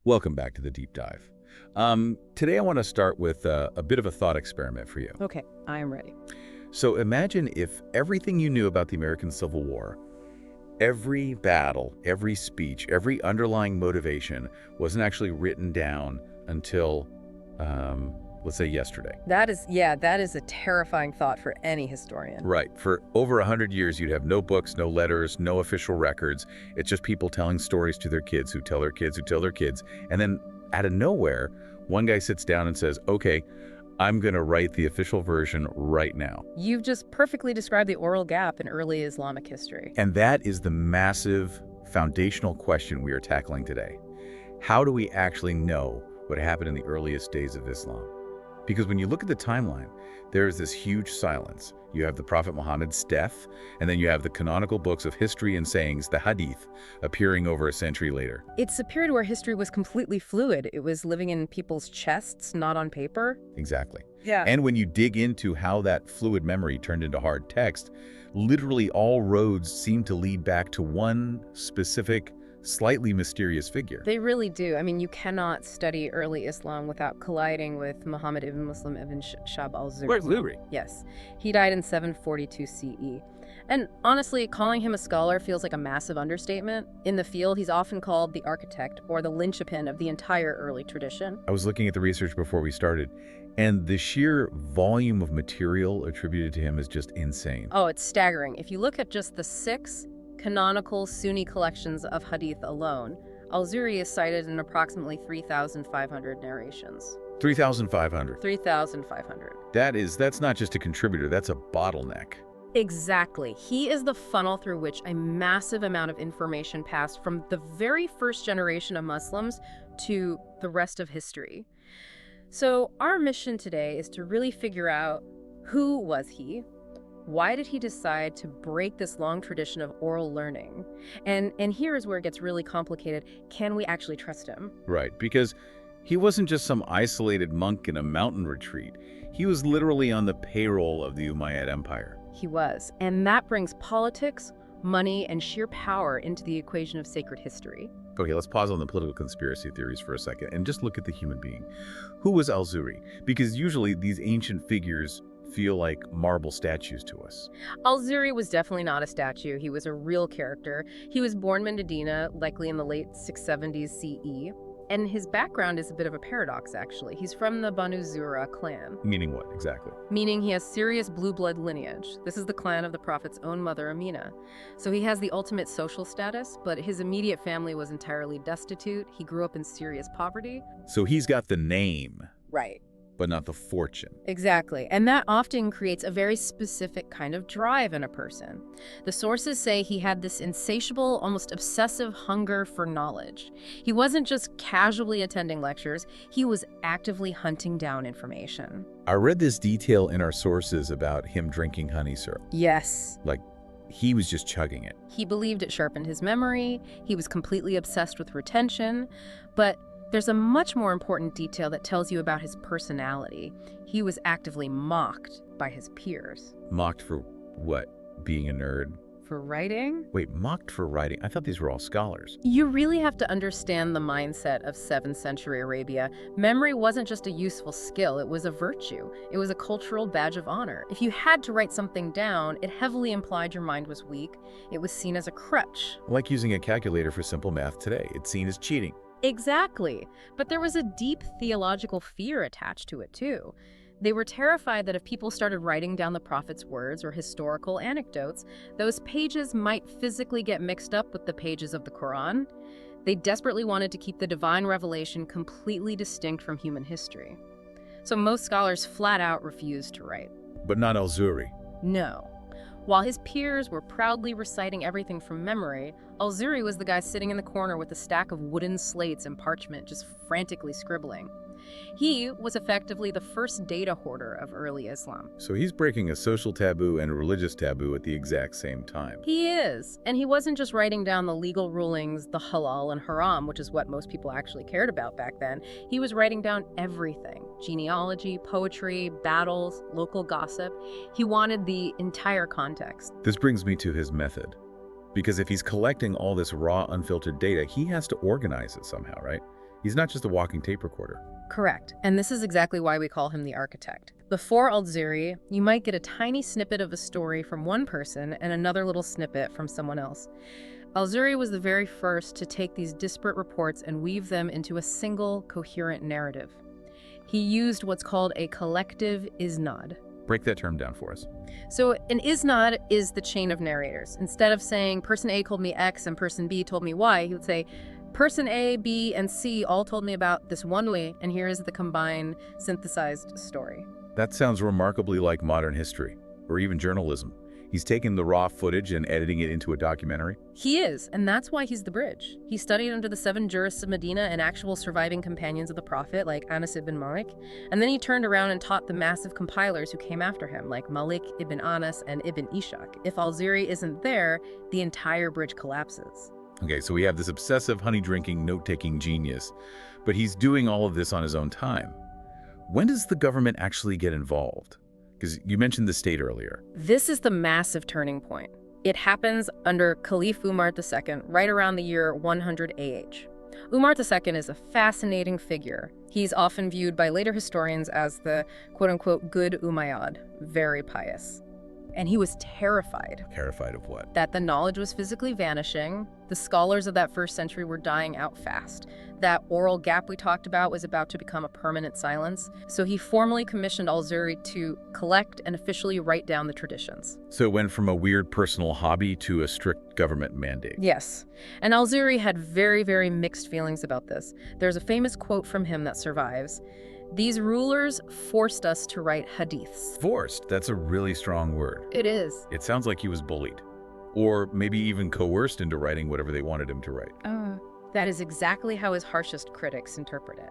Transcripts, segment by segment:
Welcome back to the deep dive. Today I want to start with a bit of a thought experiment for you. Okay, I am ready. So imagine if everything you knew about the American Civil War, every battle, every speech, every underlying motivation wasn't actually written down until, let's say yesterday. That is a terrifying thought for any historian. Right. For over 100 years, you'd have no books, no letters, no official records. It's just people telling stories to their kids who tell their kids who tell their kids. And then out of nowhere, one guy sits down and says, okay, I'm going to write the official version right now. You've just perfectly described the oral gap in early Islamic history. And that is the massive foundational question we are tackling today. How do we actually know what happened in the earliest days of Islam? Because when you look at the timeline, there is this huge silence. You have the Prophet Muhammad's death, and then you have the canonical books of history and sayings, the Hadith, appearing over a century later. It's a period where history was completely fluid. It was living in people's chests, not on paper. Exactly. Yeah. And when you dig into how that fluid memory turned into hard text, literally all roads seem to lead back to one specific, slightly mysterious figure. They really do. I mean, you cannot study early Islam without colliding with Muhammad ibn Muslim ibn Shab al-Zuhri. Where's Zuhri? Yes. He died in 742 CE. And honestly, calling him a scholar feels like a massive understatement. In the field, he's often called the architect or the linchpin of the entire early tradition. I was looking at the research before we started, and the sheer volume of material attributed to him is just insane. Oh, it's staggering. If you look at just the 6 canonical Sunni collections of hadith alone, Al-Zuhri is cited in approximately 3,500 narrations. 3,500. 3,500. That's not just a contributor, that's a bottleneck. Exactly. He is the funnel through which a massive amount of information passed from the very first generation of Muslims to the rest of history. So our mission today is to really figure out, who was he? Why did he decide to break this long tradition of oral learning? And here is where it gets really complicated. Can we actually trust him? Right, because he wasn't just some isolated monk in a mountain retreat. He was literally on the payroll of the Umayyad Empire. He was. And that brings politics, money, and sheer power into the equation of sacred history. Okay, let's pause on the political conspiracy theories for a second and just look at the human being. Who was Al-Zuhri? Because usually these ancient figures feel like marble statues to us. Al-Zuhri was definitely not a statue. He was a real character. He was born in Medina, likely in the late 670s CE. And his background is a bit of a paradox, actually. He's from the Banu Zuhra clan. Meaning what, exactly? Meaning he has serious blue blood lineage. This is the clan of the Prophet's own mother, Amina. So he has the ultimate social status, but his immediate family was entirely destitute. He grew up in serious poverty. So he's got the name, Right. but not the fortune. Exactly. And that often creates a very specific kind of drive in a person. The sources say he had this insatiable, almost obsessive hunger for knowledge. He wasn't just casually attending lectures, he was actively hunting down information. I read this detail in our sources about him drinking honey syrup. Yes. Like, he was just chugging it. He believed it sharpened his memory. He was completely obsessed with retention. But there's a much more important detail that tells you about his personality. He was actively mocked by his peers. Mocked for what? Being a nerd? For writing? Wait, mocked for writing? I thought these were all scholars. You really have to understand the mindset of 7th century Arabia. Memory wasn't just a useful skill, it was a virtue. It was a cultural badge of honor. If you had to write something down, it heavily implied your mind was weak. It was seen as a crutch. Like using a calculator for simple math today. It's seen as cheating. Exactly. But there was a deep theological fear attached to it, too. They were terrified that if people started writing down the prophet's words or historical anecdotes, those pages might physically get mixed up with the pages of the Quran. They desperately wanted to keep the divine revelation completely distinct from human history. So most scholars flat out refused to write. But not Al-Zuhri. No. While his peers were proudly reciting everything from memory, Al-Zuhri was the guy sitting in the corner with a stack of wooden slates and parchment, just frantically scribbling. He was effectively the first data hoarder of early Islam. So he's breaking a social taboo and a religious taboo at the exact same time. He is. And he wasn't just writing down the legal rulings, the halal and haram, which is what most people actually cared about back then. He was writing down everything. Genealogy, poetry, battles, local gossip. He wanted the entire context. This brings me to his method. Because if he's collecting all this raw, unfiltered data, he has to organize it somehow, right? He's not just a walking tape recorder. Correct. And this is exactly why we call him the architect. Before Al-Zuhri, you might get a tiny snippet of a story from one person and another little snippet from someone else. Al-Zuhri was the very first to take these disparate reports and weave them into a single, coherent narrative. He used what's called a collective isnad. Break that term down for us. So an isnad is the chain of narrators. Instead of saying person A told me X and person B told me Y, he would say person A, B, and C all told me about this one way, and here is the combined, synthesized story. That sounds remarkably like modern history, or even journalism. He's taken the raw footage and editing it into a documentary? He is, and that's why he's the bridge. He studied under the 7 jurists of Medina and actual surviving companions of the Prophet, like Anas ibn Malik, and then he turned around and taught the massive compilers who came after him, like Malik ibn Anas and Ibn Ishaq. If Al-Zuhri isn't there, the entire bridge collapses. Okay, so we have this obsessive honey-drinking, note-taking genius, but he's doing all of this on his own time. When does the government actually get involved? Because you mentioned the state earlier. This is the massive turning point. It happens under Caliph Umar II, right around the year 100 AH. Umar II is a fascinating figure. He's often viewed by later historians as the quote-unquote good Umayyad, very pious. And he was terrified. Terrified of what? That the knowledge was physically vanishing. The scholars of that first century were dying out fast. That oral gap we talked about was about to become a permanent silence. So he formally commissioned Al-Zuhri to collect and officially write down the traditions. So it went from a weird personal hobby to a strict government mandate. Yes. And Al-Zuhri had very, very mixed feelings about this. There's a famous quote from him that survives. These rulers forced us to write hadiths. Forced? That's a really strong word. It is. It sounds like he was bullied. Or maybe even coerced into writing whatever they wanted him to write. That is exactly how his harshest critics interpret it.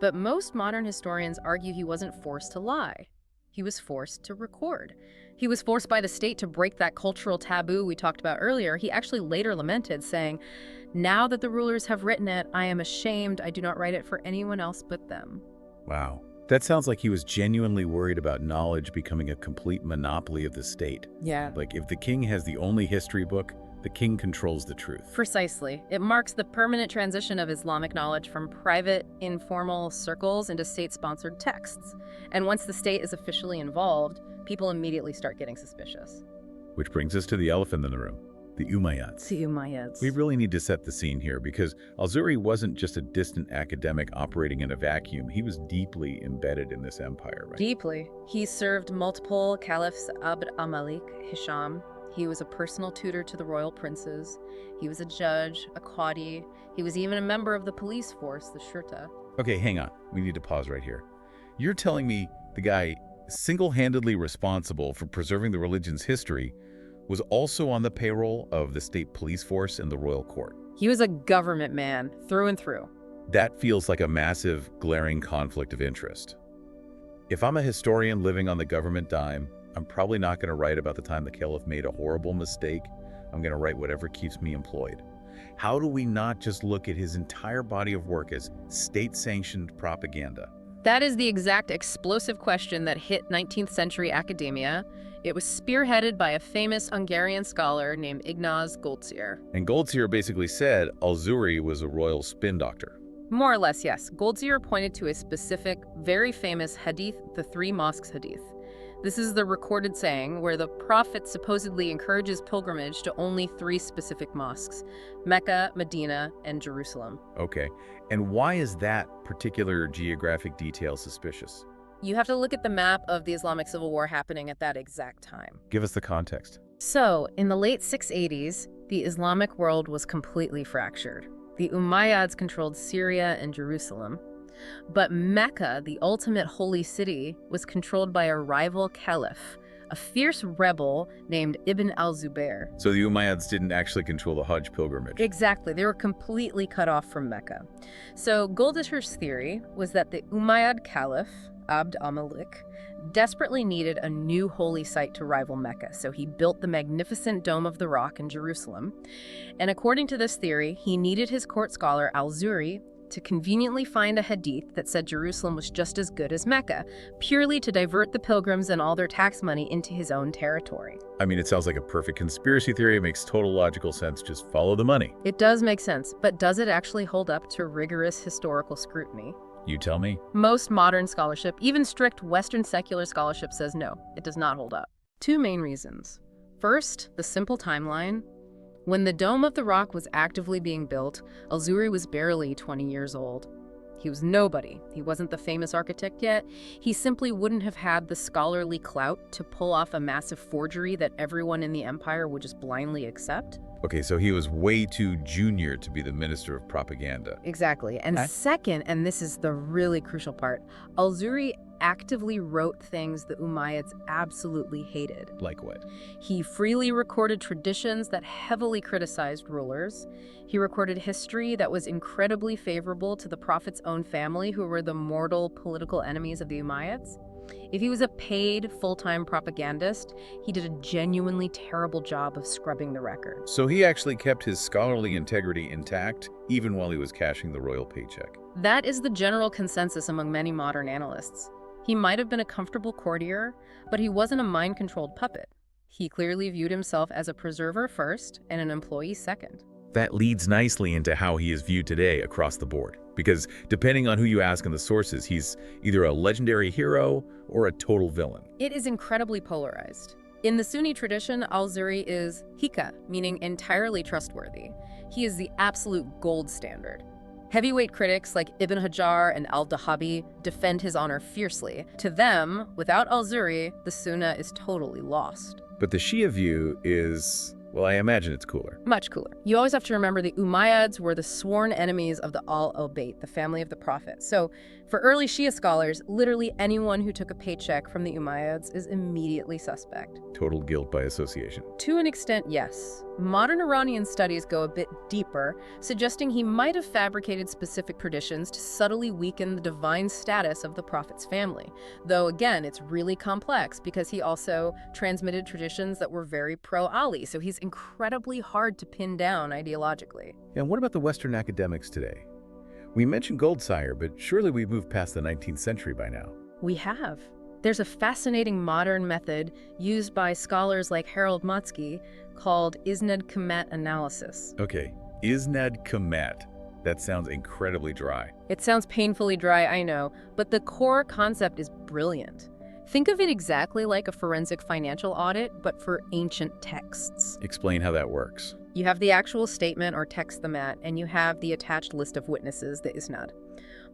But most modern historians argue he wasn't forced to lie. He was forced to record. He was forced by the state to break that cultural taboo we talked about earlier. He actually later lamented, saying, "Now that the rulers have written it, I am ashamed I do not write it for anyone else but them." Wow. That sounds like he was genuinely worried about knowledge becoming a complete monopoly of the state. Yeah. Like, if the king has the only history book, the king controls the truth. Precisely. It marks the permanent transition of Islamic knowledge from private, informal circles into state-sponsored texts. And once the state is officially involved, people immediately start getting suspicious. Which brings us to the elephant in the room, the Umayyads. The Umayyads. We really need to set the scene here because Al-Zuhri wasn't just a distant academic operating in a vacuum. He was deeply embedded in this empire, right? Deeply. He served multiple caliphs, Abd al-Malik, Hisham. He was a personal tutor to the royal princes. He was a judge, a qadi. He was even a member of the police force, the Shurta. Okay, hang on. We need to pause right here. You're telling me the guy single-handedly responsible for preserving the religion's history was also on the payroll of the state police force and the royal court? He was a government man, through and through. That feels like a massive, glaring conflict of interest. If I'm a historian living on the government dime, I'm probably not going to write about the time the caliph made a horrible mistake. I'm going to write whatever keeps me employed. How do we not just look at his entire body of work as state-sanctioned propaganda? That is the exact explosive question that hit 19th century academia. It was spearheaded by a famous Hungarian scholar named Ignaz Goldziher. And Goldziher basically said Al-Zuhri was a royal spin doctor. More or less, yes. Goldziher pointed to a specific, very famous hadith, the 3 mosques hadith. This is the recorded saying where the prophet supposedly encourages pilgrimage to only 3 specific mosques, Mecca, Medina, and Jerusalem. Okay, and why is that particular geographic detail suspicious? You have to look at the map of the Islamic Civil War happening at that exact time. Give us the context. So, in the late 680s, the Islamic world was completely fractured. The Umayyads controlled Syria and Jerusalem. But Mecca, the ultimate holy city, was controlled by a rival caliph, a fierce rebel named Ibn al-Zubayr. So the Umayyads didn't actually control the Hajj pilgrimage. Exactly. They were completely cut off from Mecca. So Goldziher's theory was that the Umayyad caliph, Abd al-Malik, desperately needed a new holy site to rival Mecca, so he built the magnificent Dome of the Rock in Jerusalem. And according to this theory, he needed his court scholar Al-Zuhri to conveniently find a hadith that said Jerusalem was just as good as Mecca, purely to divert the pilgrims and all their tax money into his own territory. I mean, it sounds like a perfect conspiracy theory. It makes total logical sense. Just follow the money. It does make sense, but does it actually hold up to rigorous historical scrutiny? You tell me. Most modern scholarship, even strict Western secular scholarship, says no, it does not hold up. Two main reasons. First, the simple timeline. When the Dome of the Rock was actively being built, Al-Zuhri was barely 20 years old. He was nobody. He wasn't the famous architect yet. He simply wouldn't have had the scholarly clout to pull off a massive forgery that everyone in the empire would just blindly accept. Okay, so he was way too junior to be the minister of propaganda. Exactly. And second, and this is the really crucial part, Al-Zuhri actively wrote things the Umayyads absolutely hated. Like what? He freely recorded traditions that heavily criticized rulers. He recorded history that was incredibly favorable to the Prophet's own family, who were the mortal political enemies of the Umayyads. If he was a paid, full-time propagandist, he did a genuinely terrible job of scrubbing the record. So he actually kept his scholarly integrity intact, even while he was cashing the royal paycheck. That is the general consensus among many modern analysts. He might have been a comfortable courtier, but he wasn't a mind-controlled puppet. He clearly viewed himself as a preserver first and an employee second. That leads nicely into how he is viewed today across the board. Because depending on who you ask in the sources, he's either a legendary hero or a total villain. It is incredibly polarized. In the Sunni tradition, Al-Zuhri is hika, meaning entirely trustworthy. He is the absolute gold standard. Heavyweight critics like Ibn Hajar and Al-Dahabi defend his honor fiercely. To them, without Al-Zuhri, the Sunnah is totally lost. But the Shia view is, well, I imagine it's cooler. Much cooler. You always have to remember the Umayyads were the sworn enemies of the Al-Bayt, the family of the Prophet. So for early Shia scholars, literally anyone who took a paycheck from the Umayyads is immediately suspect. Total guilt by association. To an extent, yes. Modern Iranian studies go a bit deeper, suggesting he might have fabricated specific traditions to subtly weaken the divine status of the Prophet's family. Though again, it's really complex because he also transmitted traditions that were very pro-Ali, so he's incredibly hard to pin down ideologically. And what about the Western academics today? We mentioned Goldsire, but surely we've moved past the 19th century by now. We have. There's a fascinating modern method used by scholars like Harold Motzky called Isnad Kamet analysis. Okay, Isnad Kamet. That sounds incredibly dry. It sounds painfully dry, I know, but the core concept is brilliant. Think of it exactly like a forensic financial audit, but for ancient texts. Explain how that works. You have the actual statement or text, the mat, and you have the attached list of witnesses, the isnad.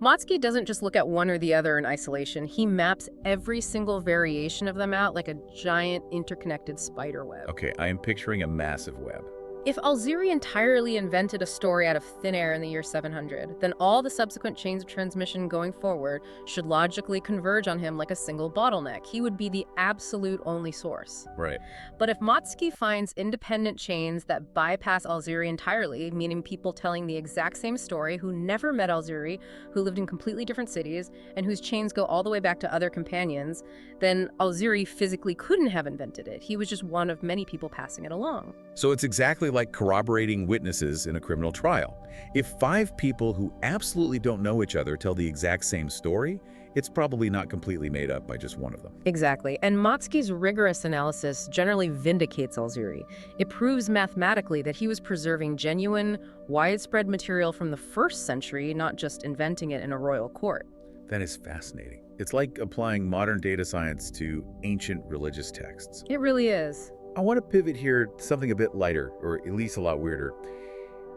Motzky doesn't just look at one or the other in isolation. He maps every single variation of them out like a giant interconnected spider web. Okay, I am picturing a massive web. If Al-Zuhri entirely invented a story out of thin air in the year 700, then all the subsequent chains of transmission going forward should logically converge on him like a single bottleneck. He would be the absolute only source. Right. But if Motzky finds independent chains that bypass Al-Zuhri entirely, meaning people telling the exact same story who never met Al-Zuhri, who lived in completely different cities, and whose chains go all the way back to other companions, then Al-Zuhri physically couldn't have invented it. He was just one of many people passing it along. So it's exactly like corroborating witnesses in a criminal trial. If 5 people who absolutely don't know each other tell the exact same story, it's probably not completely made up by just one of them. Exactly. And Motzky's rigorous analysis generally vindicates Al-Zuhri. It proves mathematically that he was preserving genuine, widespread material from the 1st century, not just inventing it in a royal court. That is fascinating. It's like applying modern data science to ancient religious texts. It really is. I want to pivot here to something a bit lighter, or at least a lot weirder.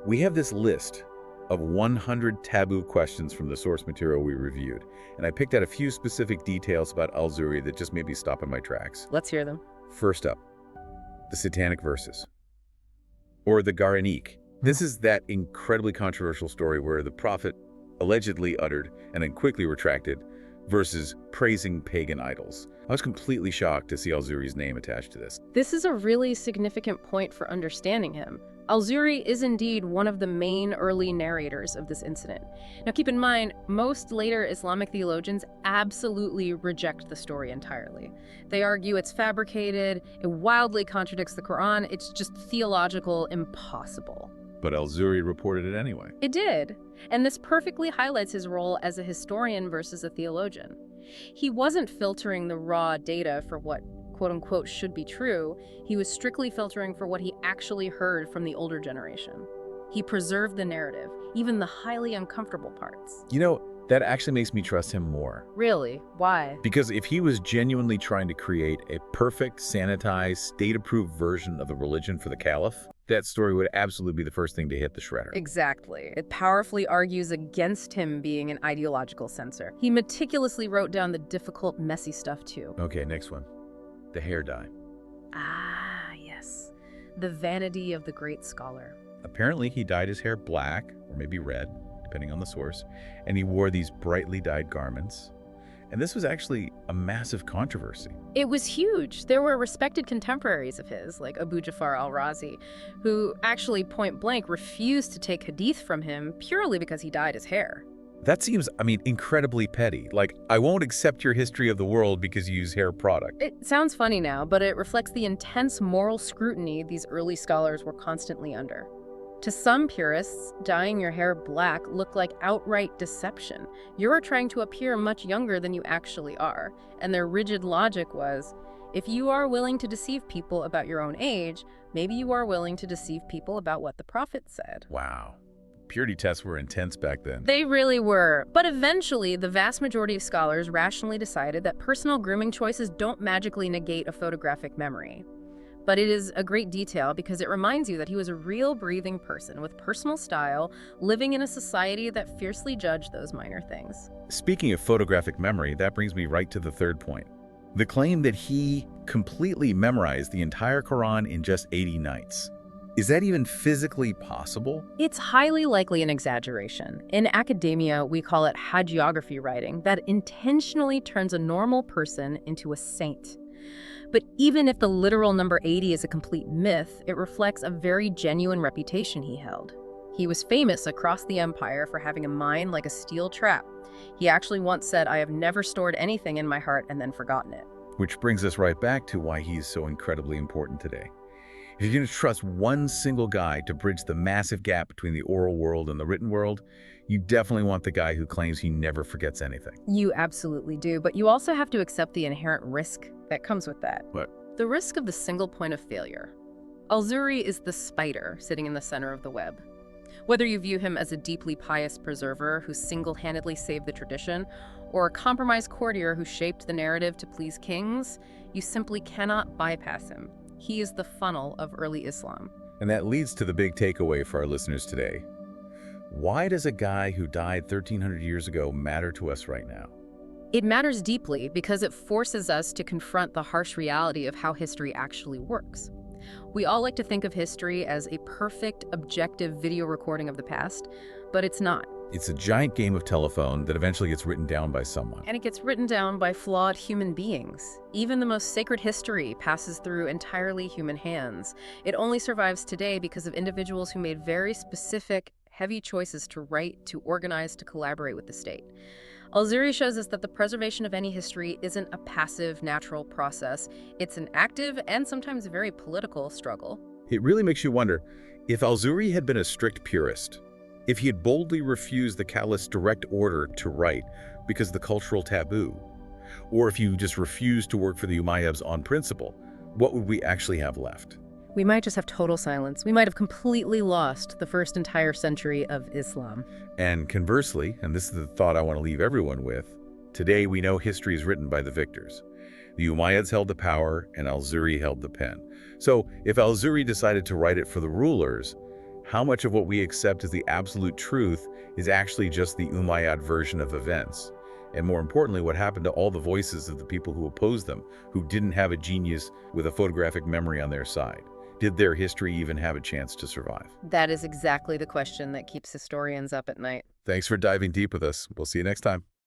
We have this list of 100 taboo questions from the source material we reviewed, and I picked out a few specific details about Al-Zuhri that just made me stop in my tracks. Let's hear them. First up, the Satanic Verses, or the Garanique. This is that incredibly controversial story where the prophet allegedly uttered and then quickly retracted verses praising pagan idols. I was completely shocked to see Al-Zuhri's name attached to this. This is a really significant point for understanding him. Al-Zuhri is indeed one of the main early narrators of this incident. Now keep in mind, most later Islamic theologians absolutely reject the story entirely. They argue it's fabricated, it wildly contradicts the Quran, it's just theological impossible. But Al-Zuhri reported it anyway. It did, and this perfectly highlights his role as a historian versus a theologian. He wasn't filtering the raw data for what quote-unquote should be true. He was strictly filtering for what he actually heard from the older generation. He preserved the narrative, even the highly uncomfortable parts. You know, that actually makes me trust him more. Really? Why? Because if he was genuinely trying to create a perfect, sanitized, state-approved version of the religion for the caliph, that story would absolutely be the first thing to hit the shredder. Exactly. It powerfully argues against him being an ideological censor. He meticulously wrote down the difficult, messy stuff too. Okay, next one. The hair dye. Ah, yes. The vanity of the great scholar. Apparently, he dyed his hair black, or maybe red, depending on the source, and he wore these brightly dyed garments. And this was actually a massive controversy. It was huge. There were respected contemporaries of his, like Abu Jafar al-Razi, who actually point blank refused to take hadith from him purely because he dyed his hair. That seems, incredibly petty. Like, I won't accept your history of the world because you use hair product. It sounds funny now, but it reflects the intense moral scrutiny these early scholars were constantly under. To some purists, dyeing your hair black looked like outright deception. You are trying to appear much younger than you actually are. And their rigid logic was, if you are willing to deceive people about your own age, maybe you are willing to deceive people about what the prophet said. Wow. Purity tests were intense back then. They really were. But eventually, the vast majority of scholars rationally decided that personal grooming choices don't magically negate a photographic memory. But it is a great detail because it reminds you that he was a real breathing person with personal style, living in a society that fiercely judged those minor things. Speaking of photographic memory, that brings me right to the third point. The claim that he completely memorized the entire Quran in just 80 nights. Is that even physically possible? It's highly likely an exaggeration. In academia, we call it hagiography writing that intentionally turns a normal person into a saint. But even if the literal number 80 is a complete myth, it reflects a very genuine reputation he held. He was famous across the empire for having a mind like a steel trap. He actually once said, "I have never stored anything in my heart and then forgotten it." Which brings us right back to why he's so incredibly important today. If you're going to trust one single guy to bridge the massive gap between the oral world and the written world, you definitely want the guy who claims he never forgets anything. You absolutely do, but you also have to accept the inherent risk that comes with that. What? The risk of the single point of failure. Al-Zuhri is the spider sitting in the center of the web. Whether you view him as a deeply pious preserver who single-handedly saved the tradition, or a compromised courtier who shaped the narrative to please kings, you simply cannot bypass him. He is the funnel of early Islam. And that leads to the big takeaway for our listeners today. Why does a guy who died 1,300 years ago matter to us right now? It matters deeply because it forces us to confront the harsh reality of how history actually works. We all like to think of history as a perfect, objective video recording of the past, but it's not. It's a giant game of telephone that eventually gets written down by someone. And it gets written down by flawed human beings. Even the most sacred history passes through entirely human hands. It only survives today because of individuals who made very specific, heavy choices to write, to organize, to collaborate with the state. Al-Zuhri shows us that the preservation of any history isn't a passive, natural process. It's an active and sometimes very political struggle. It really makes you wonder, if Al-Zuhri had been a strict purist, if he had boldly refused the caliph's direct order to write because of the cultural taboo, or if you just refused to work for the Umayyads on principle, what would we actually have left? We might just have total silence. We might have completely lost the first entire century of Islam. And conversely, and this is the thought I want to leave everyone with, today we know history is written by the victors. The Umayyads held the power and Al-Zuhri held the pen. So if Al-Zuhri decided to write it for the rulers, how much of what we accept as the absolute truth is actually just the Umayyad version of events? And more importantly, what happened to all the voices of the people who opposed them, who didn't have a genius with a photographic memory on their side? Did their history even have a chance to survive? That is exactly the question that keeps historians up at night. Thanks for diving deep with us. We'll see you next time.